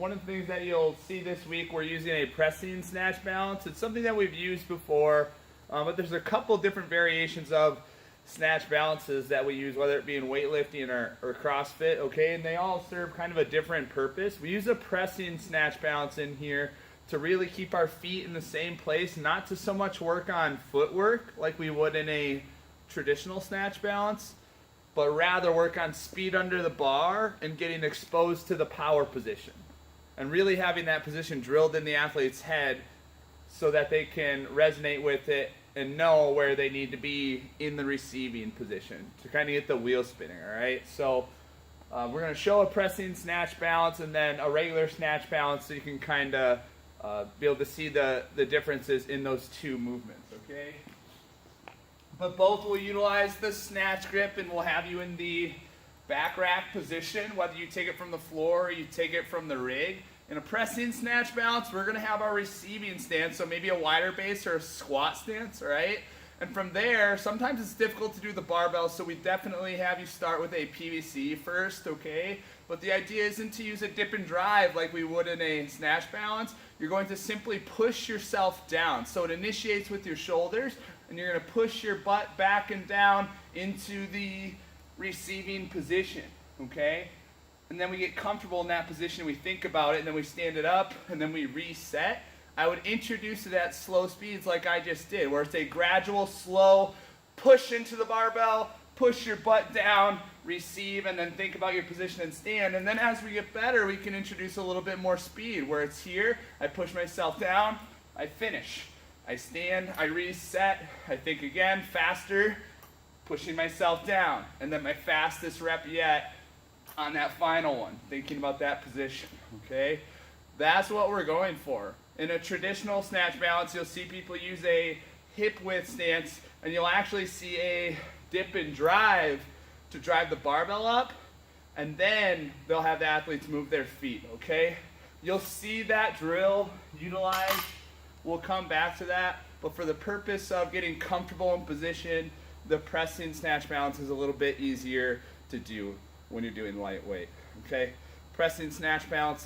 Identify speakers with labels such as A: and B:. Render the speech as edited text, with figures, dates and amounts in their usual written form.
A: one of the things that you'll see this week, we're using a pressing snatch balance. It's something that we've used before, but there's a couple different variations of snatch balances that we use, whether it be in weightlifting or CrossFit, okay? And they all serve kind of a different purpose. We use a pressing snatch balance in here to really keep our feet in the same place, not to so much work on footwork like we would in a traditional snatch balance, but rather work on speed under the bar and getting exposed to the power position and really having that position drilled in the athlete's head so that they can resonate with it and know where they need to be in the receiving position to kind of get the wheel spinning, all right? So we're going to show a pressing snatch balance and then a regular snatch balance so you can kind of be able to see the differences in those two movements, okay? But both will utilize the snatch grip and will have you in the back rack position, whether you take it from the floor or you take it from the rig. In a pressing snatch balance, we're going to have our receiving stance, so maybe a wider base or a squat stance, all right? And from there, sometimes it's difficult to do the barbell, so we definitely have you start with a PVC first, okay? But the idea isn't to use a dip and drive like we would in a snatch balance. You're going to simply push yourself down. So it initiates with your shoulders, and you're going to push your butt back and down into the receiving position, okay? And then we get comfortable in that position, we think about it, and then we stand it up, and then we reset. I would introduce it at slow speeds like I just did, where it's a gradual, slow push into the barbell, push your butt down, receive, and then think about your position and stand. And then as we get better, we can introduce a little bit more speed, where it's here, I push myself down, I finish. I stand, I reset, I think again, faster, pushing myself down. And then my fastest rep yet on that final one, thinking about that position, okay? That's what we're going for. In a traditional snatch balance, you'll see people use a hip width stance, and you'll actually see a dip and drive to drive the barbell up, and then they'll have the athletes move their feet, okay? You'll see that drill utilized. We'll come back to that, but for the purpose of getting comfortable in position, the pressing snatch balance is a little bit easier to do when you're doing lightweight, okay? Pressing snatch balance.